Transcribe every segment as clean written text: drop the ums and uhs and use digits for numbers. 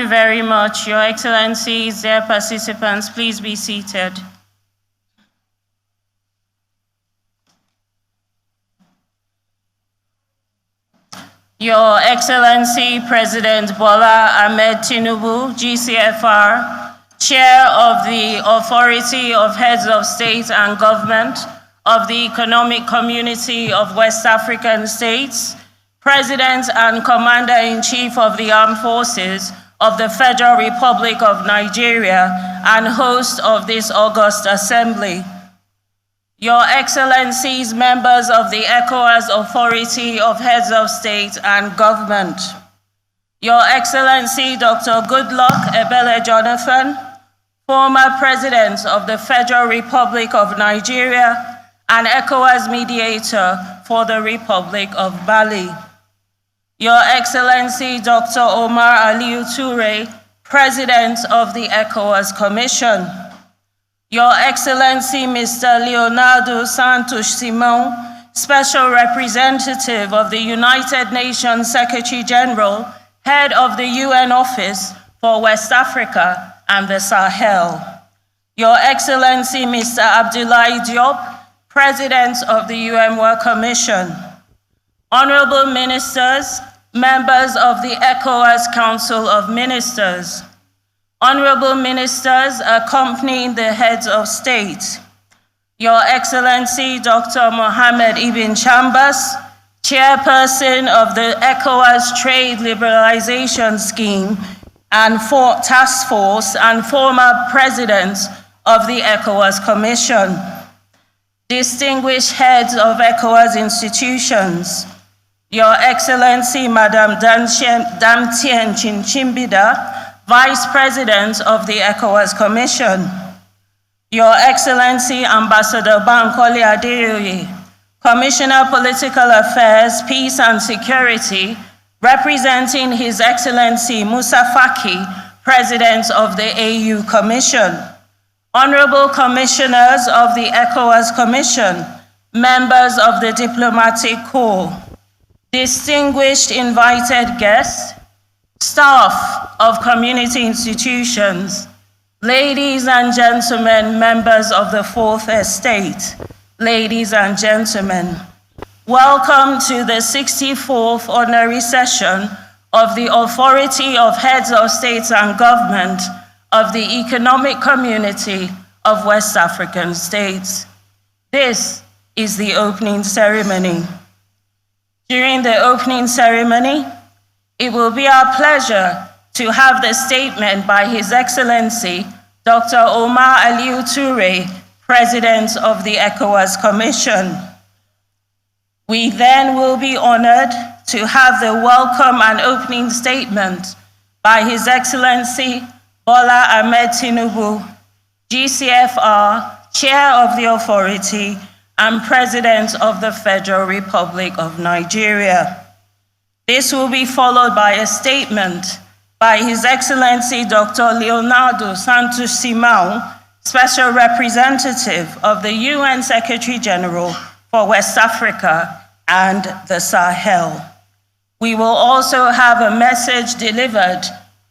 very much, Your Excellencies, dear participants. Please be seated. Your Excellency President Bola Ahmed Tinubu, GCFR, Chair of the Authority of Heads of State and Government of the Economic Community of West African States, President and Commander-in-Chief of the Armed Forces of the Federal Republic of Nigeria, and host of this august assembly. Your Excellencies, members of the ECOWAS Authority of Heads of State and Government, Your Excellency Dr. Goodluck Ebele Jonathan, former President of the Federal Republic of Nigeria and ECOWAS mediator for the Republic of Mali, Your Excellency Dr. Omar Aliyu Toure, President of the ECOWAS Commission, Your Excellency Mr. Leonardo Santos Simão, Special Representative of the United Nations Secretary General, Head of the UN Office for West Africa and the Sahel, Your Excellency Mr. Abdoulaye Diop, President of the UN World Commission, Honorable Ministers, members of the ECOWAS Council of Ministers, Honorable Ministers accompanying the heads of state, Your Excellency Dr. Mohammed Ibn Chambas, Chairperson of the ECOWAS Trade Liberalization Scheme and Task Force and former President of the ECOWAS Commission, distinguished heads of ECOWAS institutions, Your Excellency Madam Damtien Chinchimbida, Vice President of the ECOWAS Commission, Your Excellency Ambassador Bankole Adeoye, Commissioner Political Affairs, Peace and Security, representing His Excellency Musa Faki, President of the AU Commission, Honorable Commissioners of the ECOWAS Commission, members of the Diplomatic Corps, distinguished invited guests, staff of community institutions, ladies and gentlemen, members of the Fourth Estate, ladies and gentlemen, welcome to the 64th Ordinary Session of the Authority of Heads of States and Government of the Economic Community of West African States. This is the opening ceremony. During the opening ceremony, it will be our pleasure to have the statement by His Excellency, Dr. Omar Aliyu Toure, President of the ECOWAS Commission. We then will be honored to have the welcome and opening statement by His Excellency Bola Ahmed Tinubu, GCFR, Chair of the Authority and President of the Federal Republic of Nigeria. This will be followed by a statement by His Excellency Dr. Leonardo Santos Simão, Special Representative of the UN Secretary General for West Africa and the Sahel. We will also have a message delivered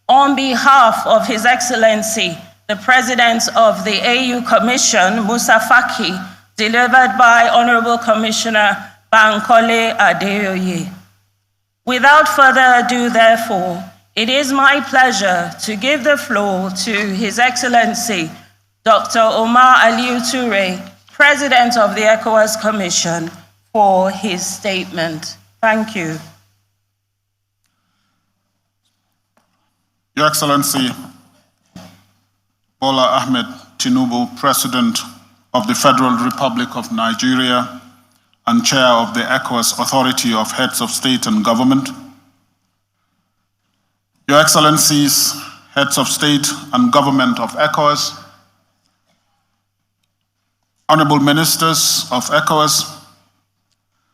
on behalf of His Excellency, the President of the AU Commission, Musa Faki, delivered by Honorable Commissioner Bankole Adeoye. Without further ado, therefore, it is my pleasure to give the floor to His Excellency, Dr. Omar Aliyu Toure, President of the ECOWAS Commission, for his statement. Thank you. Your Excellency Bola Ahmed Tinubu, President of the Federal Republic of Nigeria and Chair of the ECOWAS Authority of Heads of State and Government, Your Excellencies, Heads of State and Government of ECOWAS, Honorable Ministers of ECOWAS,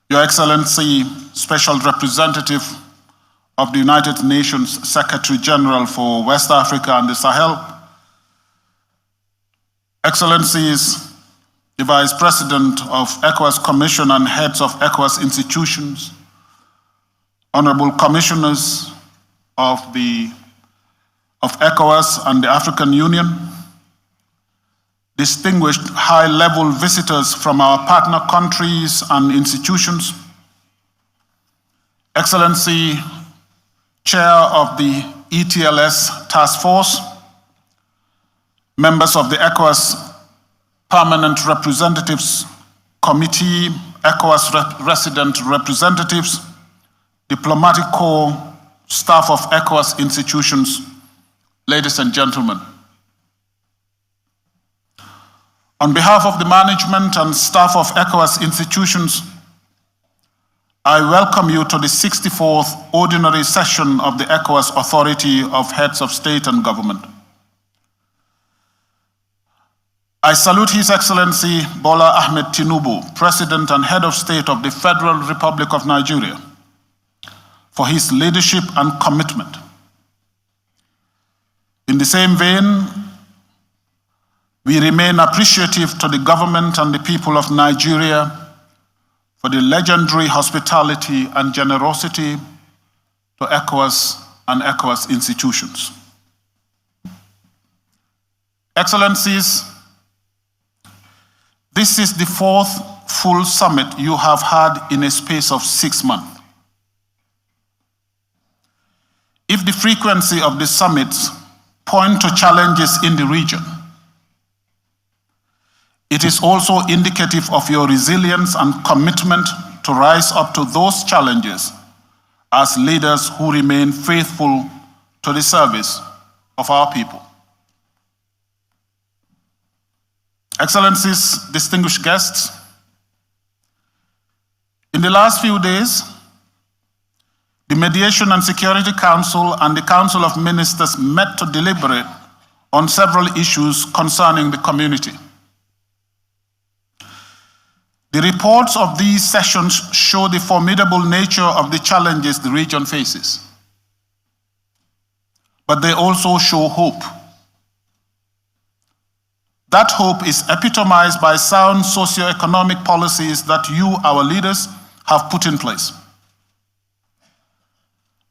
Your Excellency, Special Representative of the United Nations Secretary General for West Africa and the Sahel, Excellencies, the Vice President of ECOWAS Commission and heads of ECOWAS institutions, Honorable Commissioners of the of ECOWAS and the African Union, distinguished high-level visitors from our partner countries and institutions, Excellency Chair of the ETLS Task Force, members of the ECOWAS Permanent Representatives Committee, ECOWAS resident representatives, Diplomatic Corps, staff of ECOWAS institutions, ladies and gentlemen. On behalf of the management and staff of ECOWAS institutions, I welcome you to the 64th Ordinary Session of the ECOWAS Authority of Heads of State and Government. I salute His Excellency Bola Ahmed Tinubu, President and Head of State of the Federal Republic of Nigeria, for his leadership and commitment. In the same vein, we remain appreciative to the government and the people of Nigeria for the legendary hospitality and generosity to ECOWAS and ECOWAS institutions. Excellencies, this is the fourth full summit you have had in a space of 6 months. If the frequency of the summits point to challenges in the region, it is also indicative of your resilience and commitment to rise up to those challenges as leaders who remain faithful to the service of our people. Excellencies, distinguished guests, in the last few days, the Mediation and Security Council and the Council of Ministers met to deliberate on several issues concerning the community. The reports of these sessions show the formidable nature of the challenges the region faces, but they also show hope. That hope is epitomized by sound socio-economic policies that you, our leaders, have put in place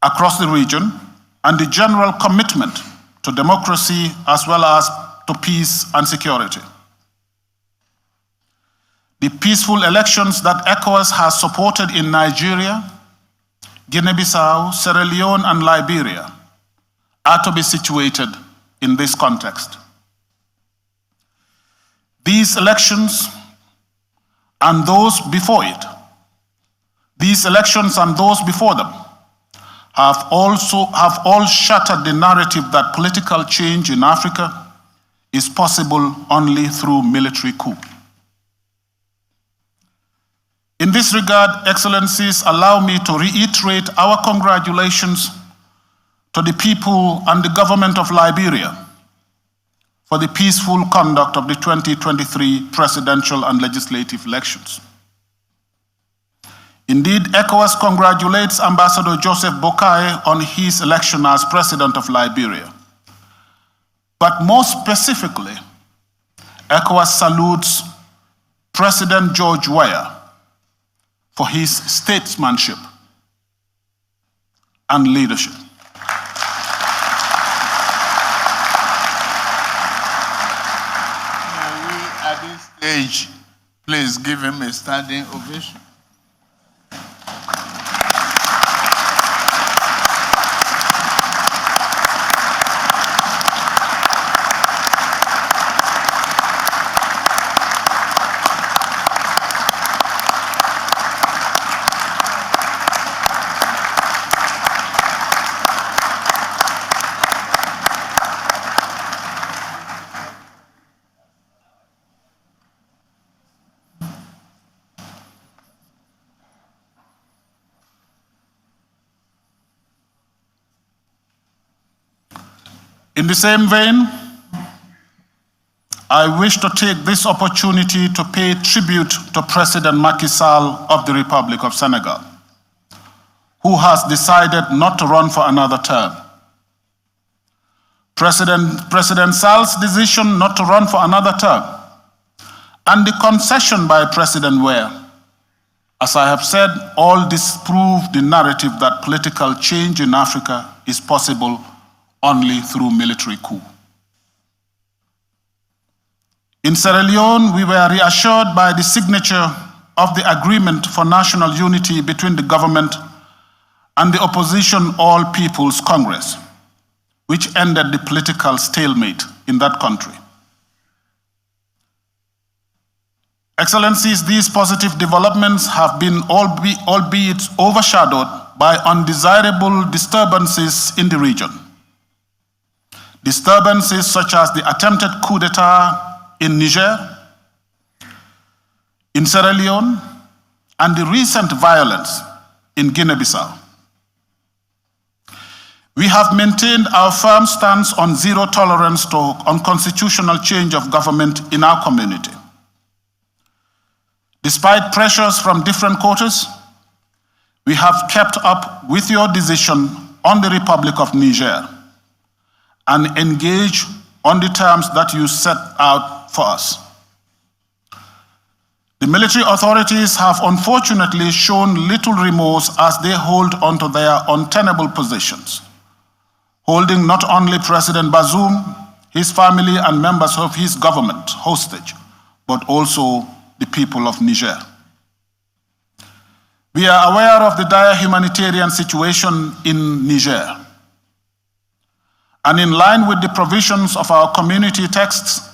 across the region, and the general commitment to democracy as well as to peace and security. The peaceful elections that ECOWAS has supported in Nigeria, Guinea-Bissau, Sierra Leone, and Liberia are to be situated in this context. These elections and those before it, these elections and those before them, have all shattered the narrative that political change in Africa is possible only through military coup. In this regard, Excellencies, allow me to reiterate our congratulations to the people and the government of Liberia for the peaceful conduct of the 2023 presidential and legislative elections. Indeed, ECOWAS congratulates Ambassador Joseph Boakai on his election as president of Liberia. But more specifically, ECOWAS salutes President George Weah for his statesmanship and leadership. May we, at this stage, please give him a standing ovation. In the same vein, I wish to take this opportunity to pay tribute to President Macky Sall of the Republic of Senegal, who has decided not to run for another term. President Sall's decision not to run for another term and the concession by President Weah, as I have said, all disprove the narrative that political change in Africa is possible only through military coup. In Sierra Leone, we were reassured by the signature of the Agreement for National Unity between the government and the opposition All People's Congress, which ended the political stalemate in that country. Excellencies, these positive developments have been albeit overshadowed by undesirable disturbances in the region. Disturbances such as the attempted coup d'etat in Niger, in Sierra Leone, and the recent violence in Guinea-Bissau. We have maintained our firm stance on zero tolerance to unconstitutional change of government in our community. Despite pressures from different quarters, we have kept up with your decision on the Republic of Niger and engaged on the terms that you set out for us. The military authorities have unfortunately shown little remorse as they hold on to their untenable positions, holding not only President Bazoum, his family, and members of his government hostage, but also the people of Niger. We are aware of the dire humanitarian situation in Niger. And in line with the provisions of our community texts,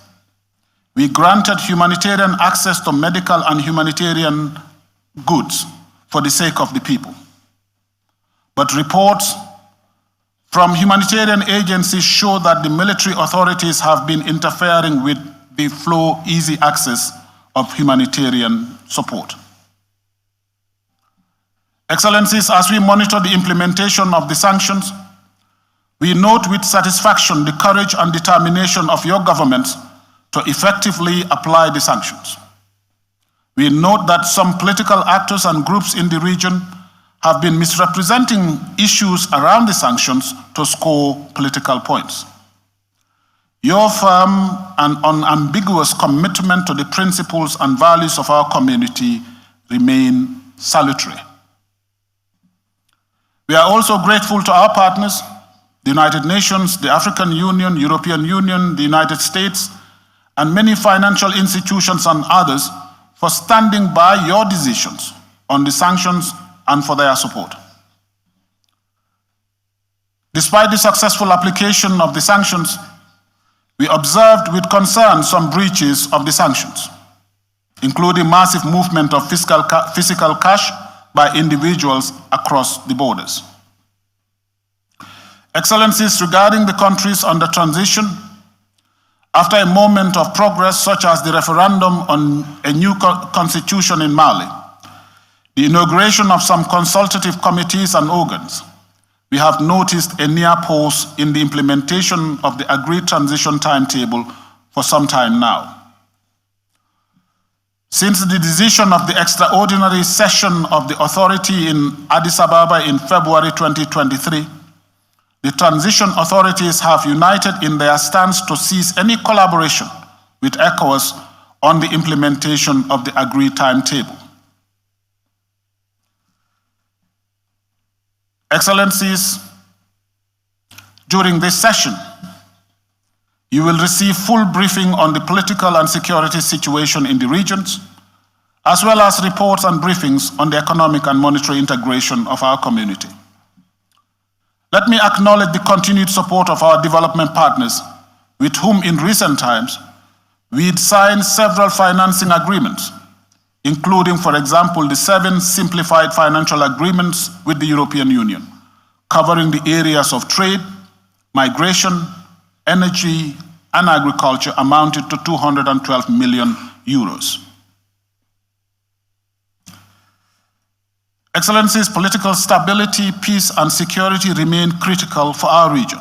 we granted humanitarian access to medical and humanitarian goods for the sake of the people. But reports from humanitarian agencies show that the military authorities have been interfering with the flow, easy access of humanitarian support. Excellencies, as we monitor the implementation of the sanctions, we note with satisfaction the courage and determination of your governments to effectively apply the sanctions. We note that some political actors and groups in the region have been misrepresenting issues around the sanctions to score political points. Your firm and unambiguous commitment to the principles and values of our community remain salutary. We are also grateful to our partners, the United Nations, the African Union, European Union, the United States, and many financial institutions and others for standing by your decisions on the sanctions and for their support. Despite the successful application of the sanctions, we observed with concern some breaches of the sanctions, including massive movement of physical cash by individuals across the borders. Excellencies, regarding the countries under transition, after a moment of progress such as the referendum on a new constitution in Mali, the inauguration of some consultative committees and organs, we have noticed a near pause in the implementation of the agreed transition timetable for some time now. Since the decision of the extraordinary session of the authority in Addis Ababa in February 2023, the transition authorities have united in their stance to cease any collaboration with ECOWAS on the implementation of the agreed timetable. Excellencies, during this session, you will receive full briefing on the political and security situation in the regions, as well as reports and briefings on the economic and monetary integration of our community. Let me acknowledge the continued support of our development partners, with whom in recent times we'd signed several financing agreements, including, for example, the 7 simplified financial agreements with the European Union, covering the areas of trade, migration, energy, and agriculture amounted to 212 million euros. Excellencies, political stability, peace, and security remain critical for our region.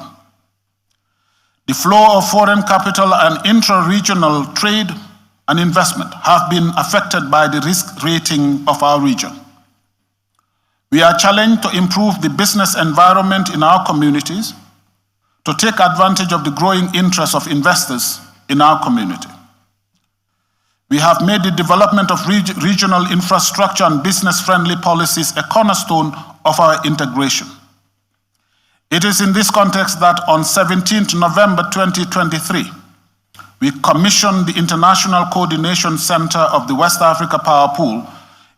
The flow of foreign capital and intra-regional trade and investment have been affected by the risk rating of our region. We are challenged to improve the business environment in our communities, to take advantage of the growing interest of investors in our community. We have made the development of regional infrastructure and business-friendly policies a cornerstone of our integration. It is in this context that on 17th November 2023, we commissioned the International Coordination Center of the West Africa Power Pool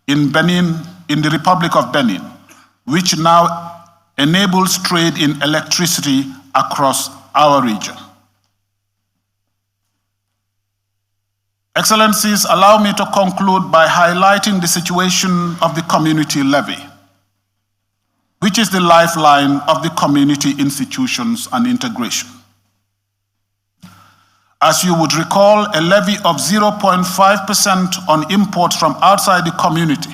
in Benin, in the Republic of Benin, which now enables trade in electricity across our region. Excellencies, allow me to conclude by highlighting the situation of the community levy, which is the lifeline of the community institutions and integration. As you would recall, a levy of 0.5% on imports from outside the community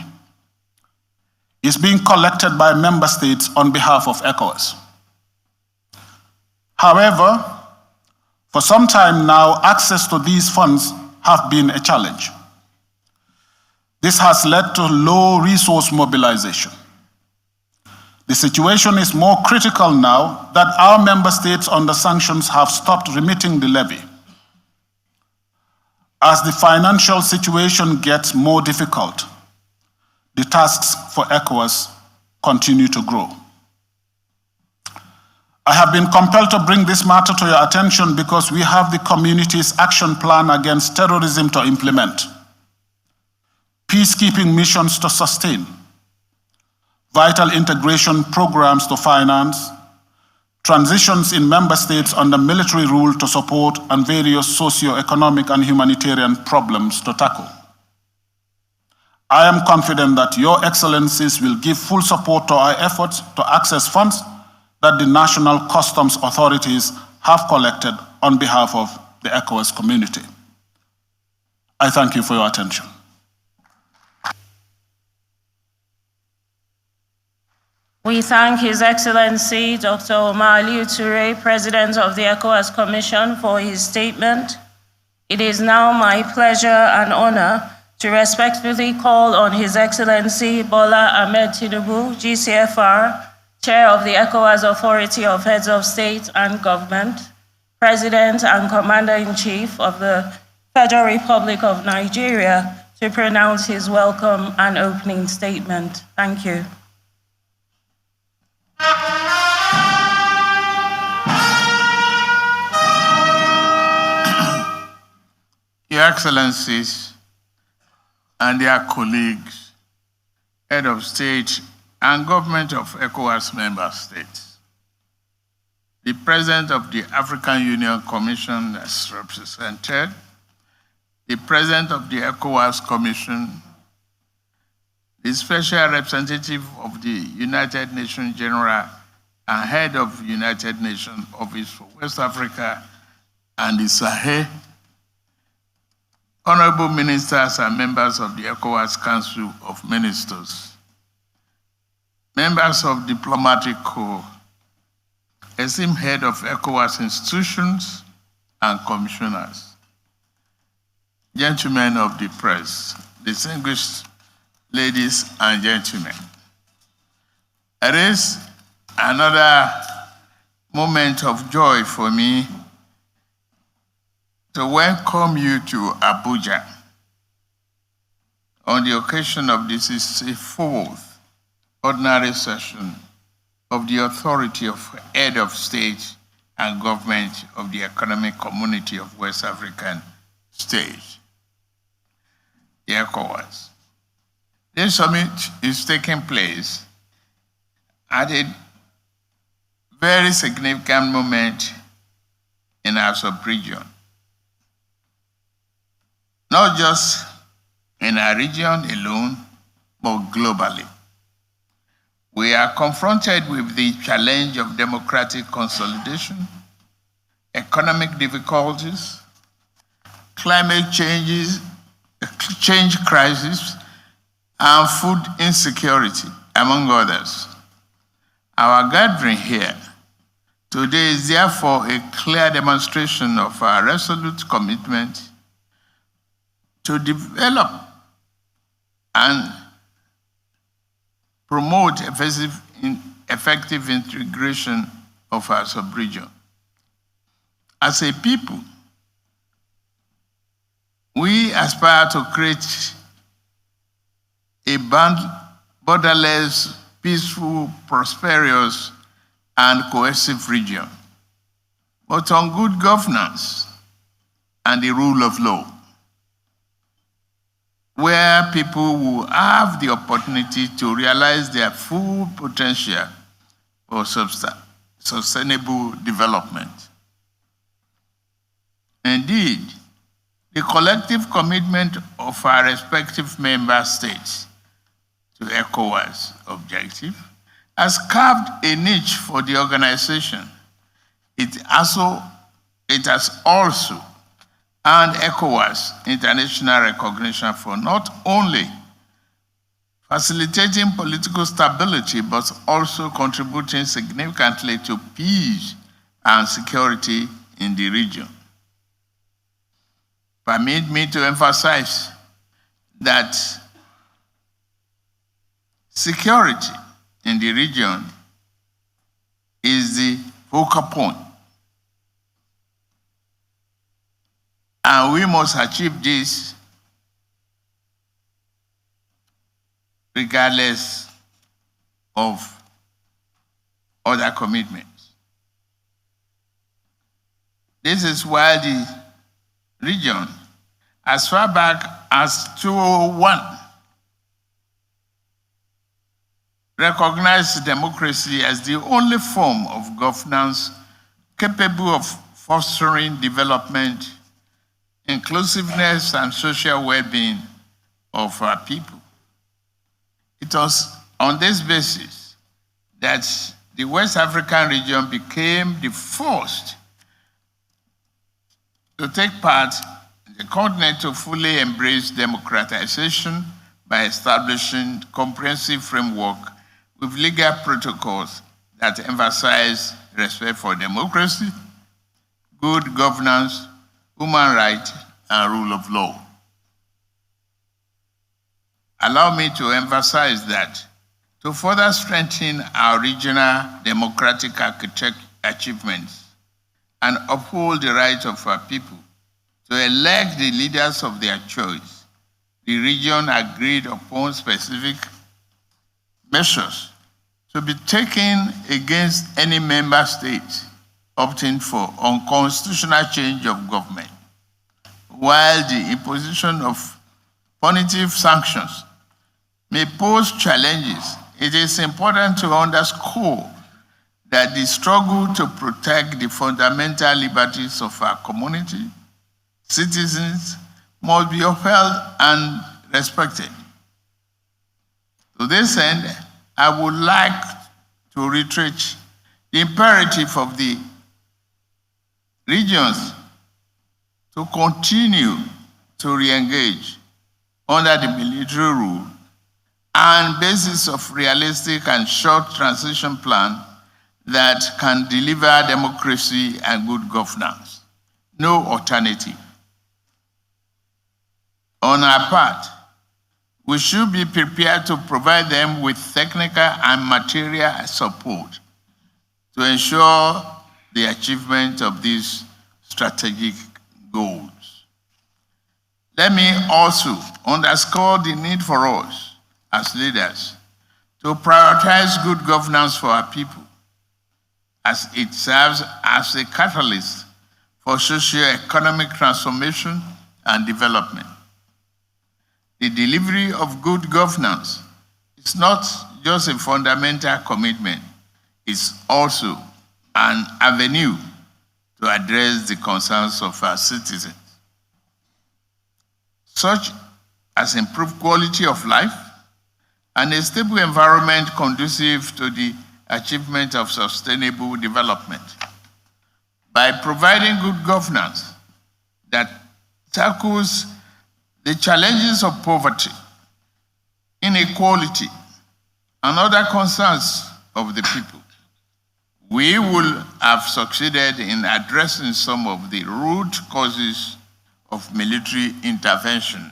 is being collected by member states on behalf of ECOWAS. However, for some time now, access to these funds have been a challenge. This has led to low resource mobilization. The situation is more critical now that our member states under sanctions have stopped remitting the levy. As the financial situation gets more difficult, the tasks for ECOWAS continue to grow. I have been compelled to bring this matter to your attention because we have the community's action plan against terrorism to implement, peacekeeping missions to sustain, vital integration programs to finance, transitions in member states under military rule to support, and various socio-economic and humanitarian problems to tackle. I am confident that your excellencies will give full support to our efforts to access funds that the national customs authorities have collected on behalf of the ECOWAS community. I thank you for your attention. We thank His Excellency Dr. Omar Aliyu Toure, President of the ECOWAS Commission, for his statement. It is now my pleasure and honor to respectfully call on His Excellency Bola Ahmed Tinubu, GCFR, Chair of the ECOWAS Authority of Heads of State and Government, President and Commander-in-Chief of the Federal Republic of Nigeria, to pronounce his welcome and opening statement. Thank you. Your Excellencies and their colleagues, Head of State and Government of ECOWAS member states, the President of the African Union Commission as represented, the President of the ECOWAS Commission, the Special Representative of the United Nations General and Head of United Nations Office for West Africa and the Sahel, honorable ministers and members of the ECOWAS Council of Ministers, members of diplomatic corps, esteemed head of ECOWAS institutions and commissioners, gentlemen of the press, distinguished ladies and gentlemen. It is another moment of joy for me to welcome you to Abuja on the occasion of the 64th ordinary session of the Authority of Head of State and Government of the Economic Community of West African States, the ECOWAS. This summit is taking place at a very significant moment in our sub-region. Not just in our region alone, but globally. We are confronted with the challenge of democratic consolidation, economic difficulties, climate change crisis, and food insecurity, among others. Our gathering here today is therefore a clear demonstration of our resolute commitment to develop and promote effective integration of our sub-region. As a people, we aspire to create a borderless, peaceful, prosperous, and cohesive region, but on good governance and the rule of law, where people will have the opportunity to realize their full potential for sustainable development. Indeed, the collective commitment of our respective member states to ECOWAS objective has carved a niche for the organization. It has also earned ECOWAS international recognition for not only facilitating political stability, but also contributing significantly to peace and security in the region. Permit me to emphasize that security in the region is the focal point. And we must achieve this regardless of other commitments. This is why the region, as far back as 2001, recognized democracy as the only form of governance capable of fostering development, inclusiveness, and social well-being of our people. It was on this basis that the West African region became the first to take part in the continent to fully embrace democratization by establishing comprehensive framework with legal protocols that emphasize respect for democracy, good governance, human rights, and rule of law. Allow me to emphasize that to further strengthen our regional democratic achievements and uphold the rights of our people to elect the leaders of their choice, the region agreed upon specific measures to be taken against any member state opting for unconstitutional change of government. While the imposition of punitive sanctions may pose challenges, it is important to underscore that the struggle to protect the fundamental liberties of our community, citizens, must be upheld and respected. To this end, I would like to reiterate the imperative of the regions to continue to re-engage under the military rule and basis of realistic and short transition plan that can deliver democracy and good governance. No alternative. On our part, we should be prepared to provide them with technical and material support to ensure the achievement of these strategic goals. Let me also underscore the need for us as leaders to prioritize good governance for our people, as it serves as a catalyst for socio-economic transformation and development. The delivery of good governance is not just a fundamental commitment, it's also an avenue to address the concerns of our citizens, such as improved quality of life and a stable environment conducive to the achievement of sustainable development. By providing good governance that tackles the challenges of poverty, inequality, and other concerns of the people, we will have succeeded in addressing some of the root causes of military intervention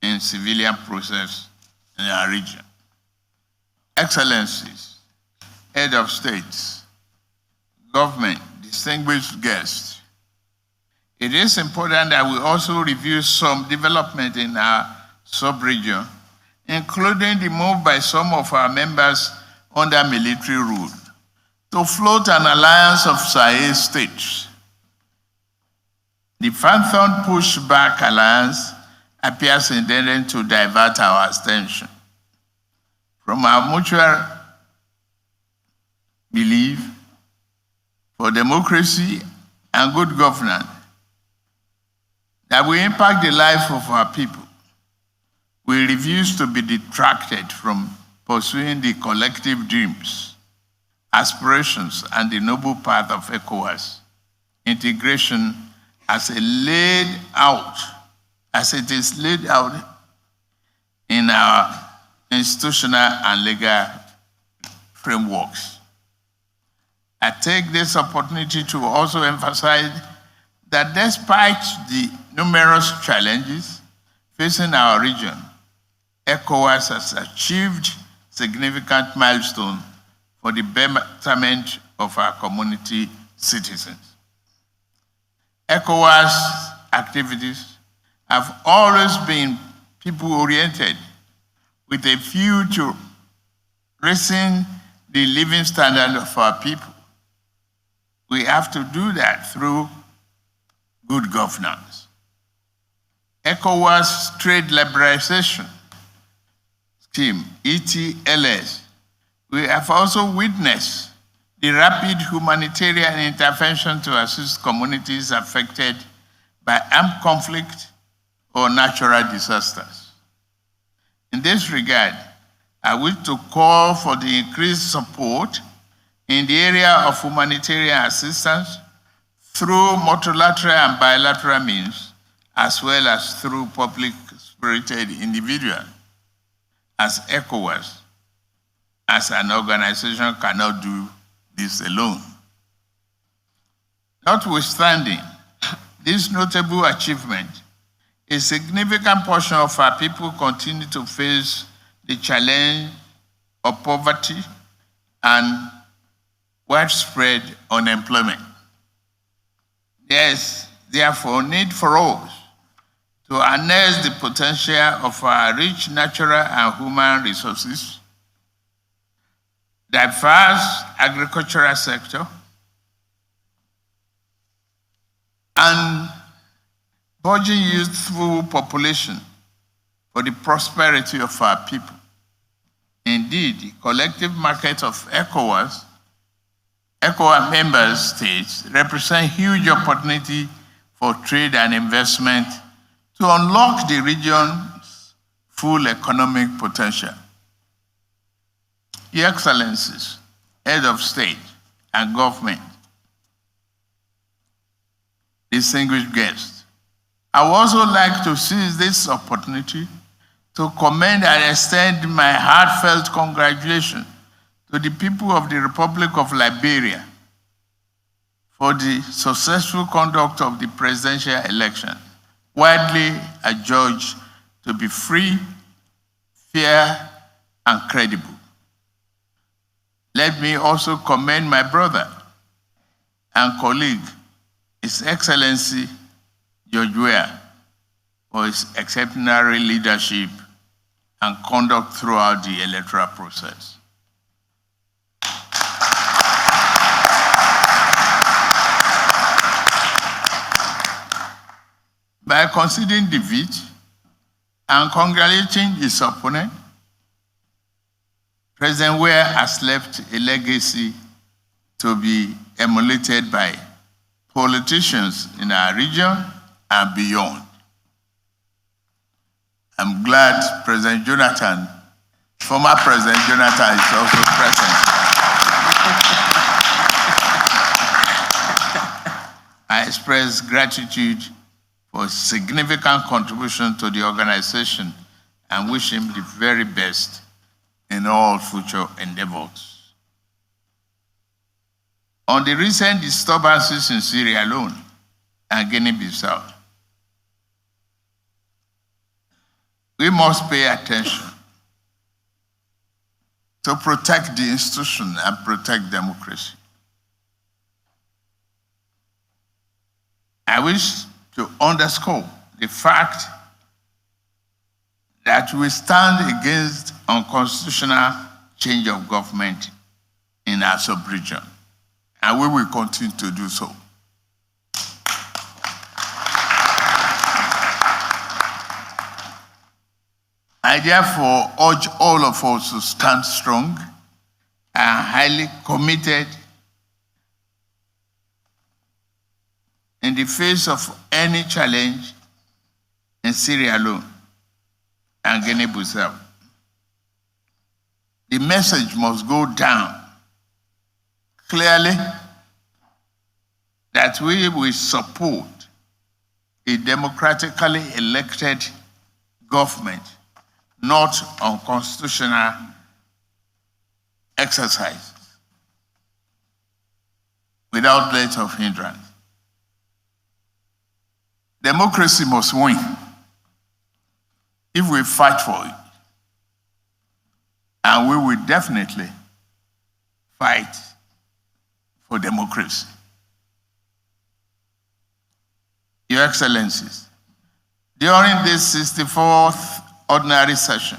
in civilian process in our region. Excellencies, head of states, government, distinguished guests, it is important that we also review some development in our sub-region, including the move by some of our members under military rule to float an alliance of Sahel states. The Phantom pushback alliance appears intended to divert our attention from our mutual belief for democracy and good governance that will impact the life of our people. We refuse to be detracted from pursuing the collective dreams, aspirations, and the noble path of ECOWAS integration as it is laid out in our institutional and legal frameworks. I take this opportunity to also emphasize that despite the numerous challenges facing our region, ECOWAS has achieved significant milestones for the betterment of our community citizens. ECOWAS activities have always been people-oriented with a view to raising the living standard of our people. We have to do that through good governance. ECOWAS Trade Liberalization Scheme, ETLS, we have also witnessed the rapid humanitarian intervention to assist communities affected by armed conflict or natural disasters. In this regard, I wish to call for the increased support in the area of humanitarian assistance through multilateral and bilateral means, as well as through public-spirited individuals, as ECOWAS, as an organization, cannot do this alone. Notwithstanding this notable achievement, a significant portion of our people continue to face the challenge of poverty and widespread unemployment. There is therefore need for us to harness the potential of our rich natural and human resources, diverse agricultural sector, and burgeoning youthful population for the prosperity of our people. Indeed, the collective market of ECOWAS member states represent huge opportunity for trade and investment to unlock the region's full economic potential. Your Excellencies, Head of State and Government, distinguished guests, I would also like to seize this opportunity to commend and extend my heartfelt congratulations to the people of the Republic of Liberia for the successful conduct of the presidential election, widely adjudged to be free, fair, and credible. Let me also commend my brother and colleague, His Excellency George Weah, for his exemplary leadership and conduct throughout the electoral process. By conceding defeat and congratulating his opponent, President Weah has left a legacy to be emulated by politicians in our region and beyond. I'm glad President Jonathan, former President Jonathan, is also present. I express gratitude for his significant contribution to the organization and wish him the very best in all future endeavors. On the recent disturbances in Sierra Leone and Guinea-Bissau, we must pay attention to protect the institution and protect democracy. I wish to underscore the fact that we stand against unconstitutional change of government in our sub-region, and we will continue to do so. I therefore urge all of us to stand strong and highly committed in the face of any challenge in Sierra Leone and Guinea-Bissau. The message must go down clearly that we will support a democratically elected government, not unconstitutional exercise without let of hindrance. Democracy must win if we fight for it. And we will definitely fight for democracy. Your Excellencies, during this 64th ordinary session,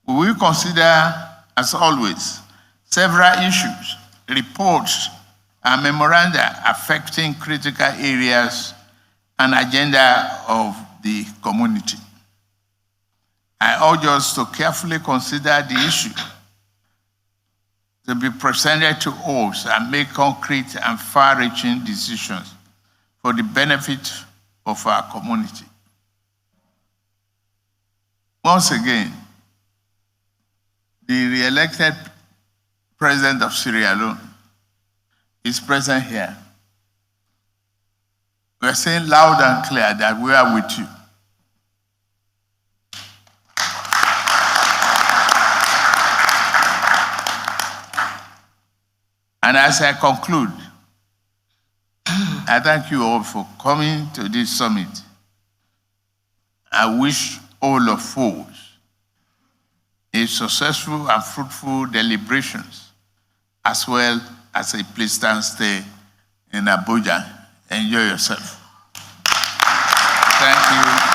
we will consider, as always, several issues, reports, and memoranda affecting critical areas and agenda of the community. I urge us to carefully consider the issue to be presented to us and make concrete and far-reaching decisions for the benefit of our community. Once again, the re-elected president of Sierra Leone is present here. We are saying loud and clear that we are with you. And as I conclude, I thank you all for coming to this summit. I wish all of us a successful and fruitful deliberations, as well as a pleasant stay in Abuja. Enjoy yourself. Thank you.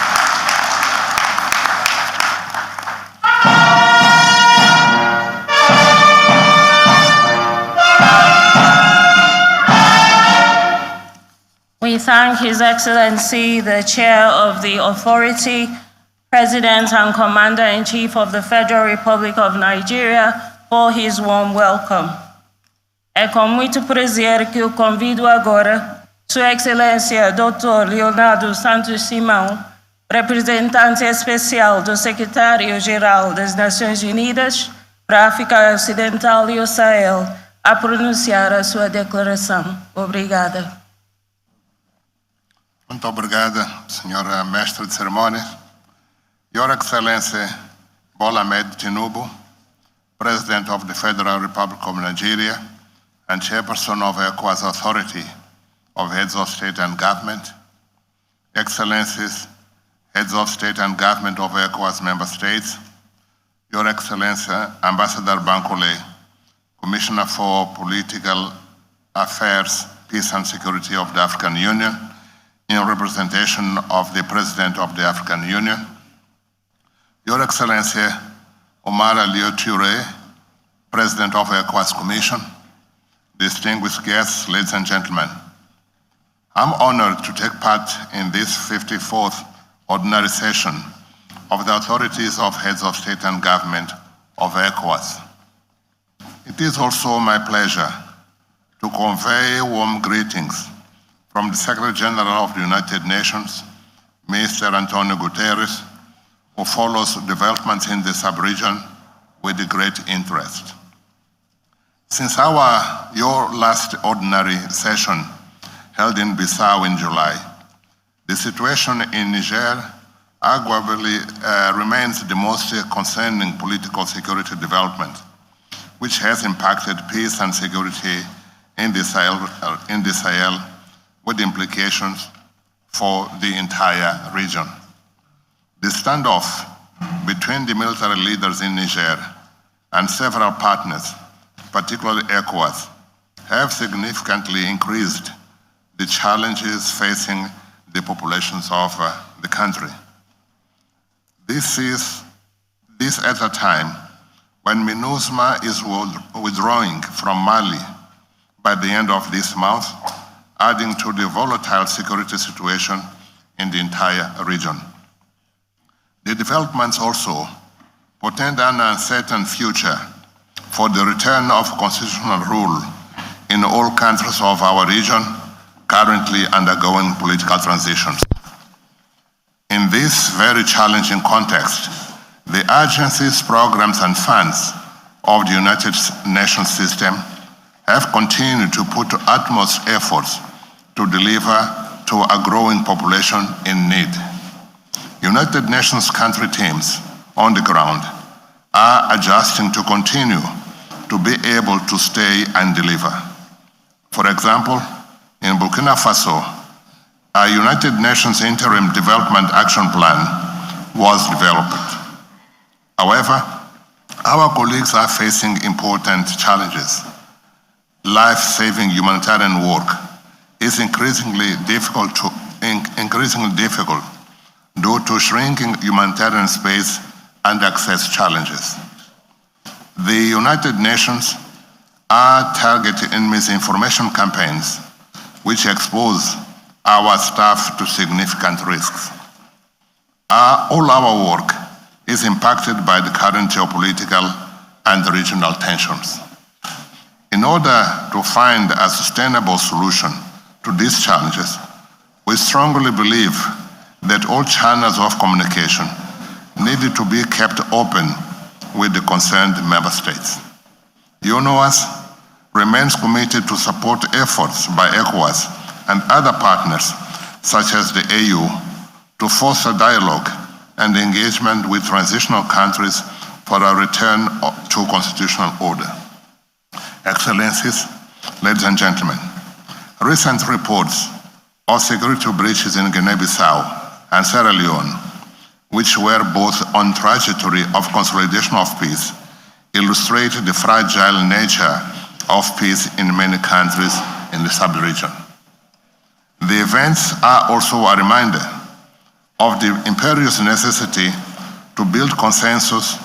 We thank His Excellency, the Chair of the Authority, President and Commander-in-Chief of the Federal Republic of Nigeria, for his warm welcome. É com muito prazer que eu convido agora Sua Excelência Dr. Leonardo Santos Simão, representante especial do Secretário-Geral das Nações Unidas para a África Ocidental e o Sahel, a pronunciar a sua declaração. Obrigada. Muito obrigada, Senhora Mestre de Cerimônias. Your Excellency Bola Ahmed Tinubu, President of the Federal Republic of Nigeria and Chairperson of ECOWAS Authority of Heads of State and Government, Excellencies, Heads of State and Government of ECOWAS Member States, Your Excellency Ambassador Bankole, Commissioner for Political Affairs, Peace and Security of the African Union, in representation of the President of the African Union, Your Excellency Omar Aliou Touré, President of ECOWAS Commission, distinguished guests, ladies and gentlemen, I'm honored to take part in this 54th ordinary session of the authorities of heads of state and government of ECOWAS. It is also my pleasure to convey warm greetings from the Secretary General of the United Nations, Mr. Antonio Guterres, who follows developments in the sub-region with great interest. Since your last ordinary session held in Bissau in July, the situation in Niger arguably remains the most concerning political security development, which has impacted peace and security in the Sahel with implications for the entire region. The standoff between the military leaders in Niger and several partners, particularly ECOWAS, have significantly increased the challenges facing the populations of the country. This at a time when MINUSMA is withdrawing from Mali by the end of this month, adding to the volatile security situation in the entire region. The developments also portend an uncertain future for the return of constitutional rule in all countries of our region currently undergoing political transitions. In this very challenging context, the agencies, programs, and funds of the United Nations system have continued to put utmost efforts to deliver to a growing population in need. United Nations country teams on the ground are adjusting to continue to be able to stay and deliver. For example, in Burkina Faso, a United Nations Interim Development Action Plan was developed. However, our colleagues are facing important challenges. Life-saving humanitarian work is increasingly difficult due to shrinking humanitarian space and access challenges. The United Nations are targeting misinformation campaigns which expose our staff to significant risks. All our work is impacted by the current geopolitical and regional tensions. In order to find a sustainable solution to these challenges, we strongly believe that all channels of communication needed to be kept open with the concerned member states. UNOWAS remains committed to support efforts by ECOWAS and other partners, such as the AU, to foster dialogue and engagement with transitional countries for a return to constitutional order. Excellencies, ladies and gentlemen, recent reports of security breaches in Guinea-Bissau and Sierra Leone, which were both on trajectory of consolidation of peace, illustrate the fragile nature of peace in many countries in the sub-region. The events are also a reminder of the imperious necessity to build consensus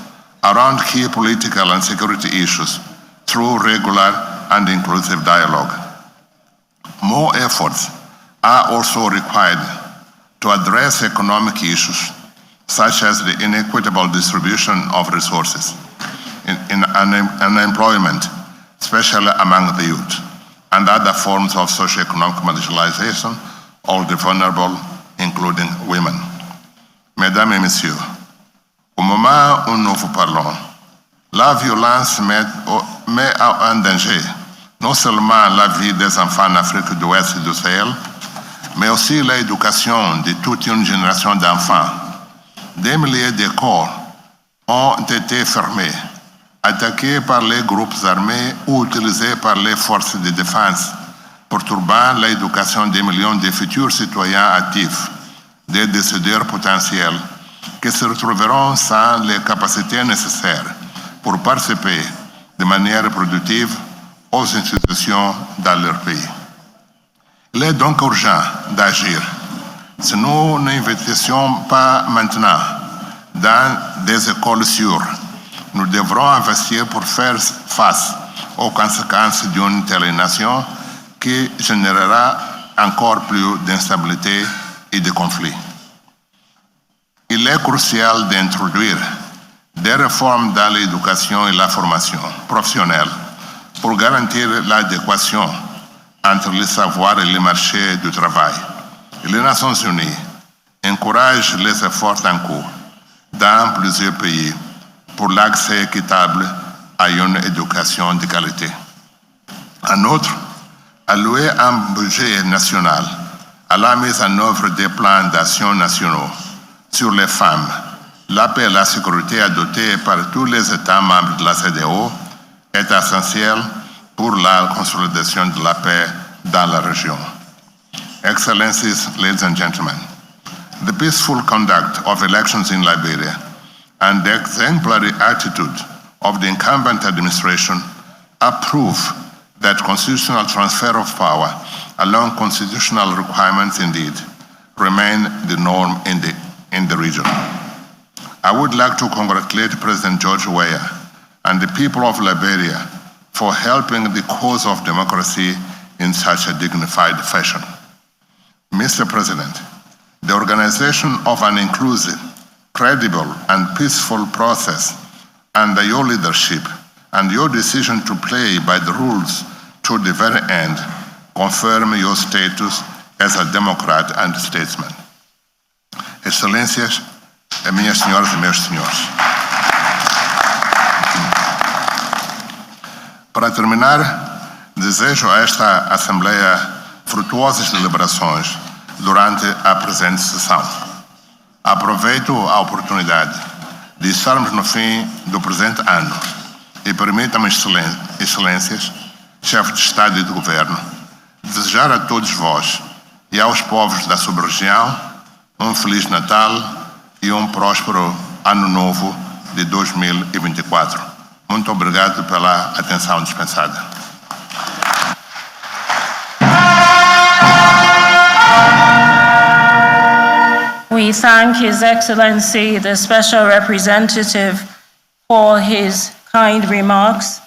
around key political and security issues through regular and inclusive dialogue. More efforts are also required to address economic issues, such as the inequitable distribution of resources, in unemployment, especially among the youth, and other forms of socioeconomic marginalization of the vulnerable, including women. Mesdames et messieurs, au moment où nous vous parlons, la violence met en danger non seulement la vie des enfants en Afrique de l'Ouest et du Sahel, mais aussi l'éducation de toute une génération d'enfants. Des milliers d'écoles ont été fermées, attaquées par les groupes armés ou utilisées par les forces de défense, perturbant l'éducation des millions de futurs citoyens actifs, des décideurs potentiels, qui se retrouveront sans les capacités nécessaires pour participer de manière productive aux institutions dans leur pays. Il est donc urgent d'agir. Si nous n'investissions pas maintenant dans des écoles sûres, nous devrons investir pour faire face aux conséquences d'une telle nation qui générera encore plus d'instabilité et de conflits. Il est crucial d'introduire des réformes dans l'éducation et la formation professionnelle pour garantir l'adéquation entre les savoirs et les marchés du travail. Les Nations Unies encouragent les efforts en cours dans plusieurs pays pour l'accès équitable à une éducation de qualité. En outre, allouer un budget national à la mise en œuvre des plans d'action nationaux sur les femmes, la paix et la sécurité adoptés par tous les États membres de la CEDEAO est essentiel pour la consolidation de la paix dans la région. Excellencies, ladies and gentlemen, the peaceful conduct of elections in Liberia and the exemplary attitude of the incumbent administration are proof that constitutional transfer of power along constitutional requirements indeed remain the norm in the region. I would like to congratulate President George Weah and the people of Liberia for helping the cause of democracy in such a dignified fashion. Mr. President, the organization of an inclusive, credible, and peaceful process under your leadership and your decision to play by the rules to the very end confirm your status as a democrat and statesman. Excelências, minhas senhoras e meus senhores. Para terminar, desejo a esta Assembleia frutuosas deliberações durante a presente sessão. Aproveito a oportunidade de estarmos no fim do presente ano e permitam-me, excelências, chefe de Estado e de Governo, desejar a todos vós e aos povos da sub-região um Feliz Natal e um próspero Ano Novo de 2024. Muito obrigado pela atenção dispensada. We thank His Excellency, the Special Representative, for his kind remarks.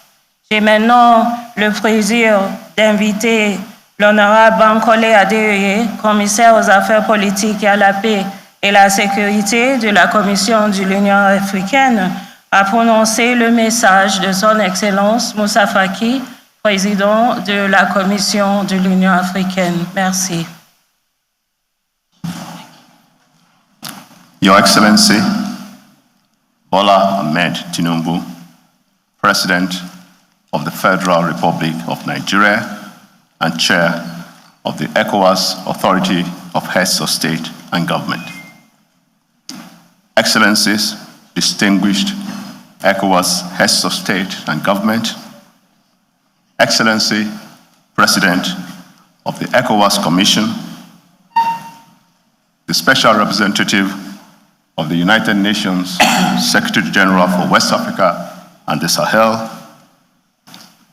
J'ai maintenant le plaisir d'inviter l'honorable Bankole Adeyeye, commissaire aux affaires politiques et à la paix et la sécurité de la Commission de l'Union africaine, à prononcer le message de son Excellence Moussa Faki, président de la Commission de l'Union africaine. Merci. Your Excellency, Bola Ahmed Tinubu, President of the Federal Republic of Nigeria and Chair of the ECOWAS Authority of Heads of State and Government. Excellencies, distinguished ECOWAS Heads of State and Government, Excellency, President of the ECOWAS Commission, the Special Representative of the United Nations Secretary General for West Africa and the Sahel,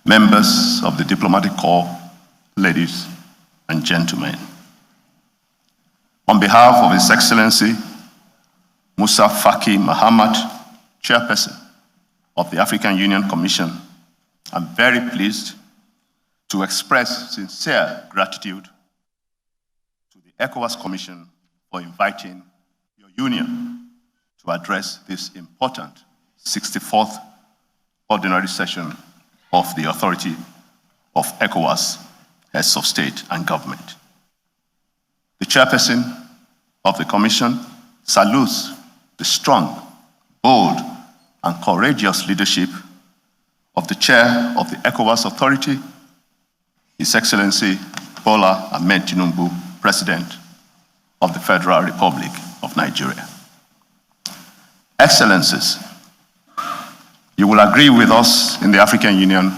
members of the Diplomatic Corps, ladies and gentlemen. On behalf of His Excellency Moussa Faki Mahamat, Chairperson of the African Union Commission, I'm very pleased to express sincere gratitude to the ECOWAS Commission for inviting your Union to address this important 64th ordinary session of the Authority of ECOWAS Heads of State and Government. The Chairperson of the Commission salutes the strong, bold, and courageous leadership of the Chair of the ECOWAS Authority, His Excellency Bola Ahmed Tinubu, President of the Federal Republic of Nigeria. Excellencies, you will agree with us in the African Union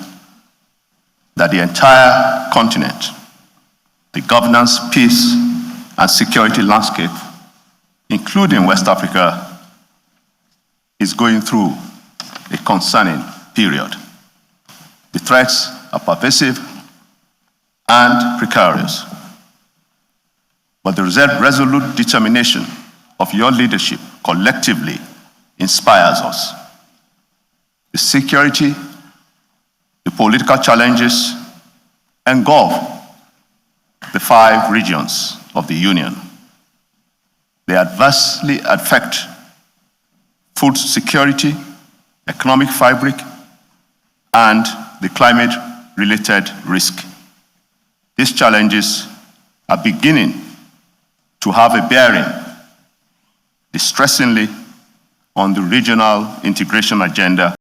that the entire continent, the governance, peace, and security landscape, including West Africa, is going through a concerning period. The threats are pervasive and precarious, but the resolute determination of your leadership collectively inspires us. The security, the political challenges engulf the 5 regions of the Union. They adversely affect food security, economic fabric, and the climate-related risk. These challenges are beginning to have a bearing, distressingly, on the regional integration agenda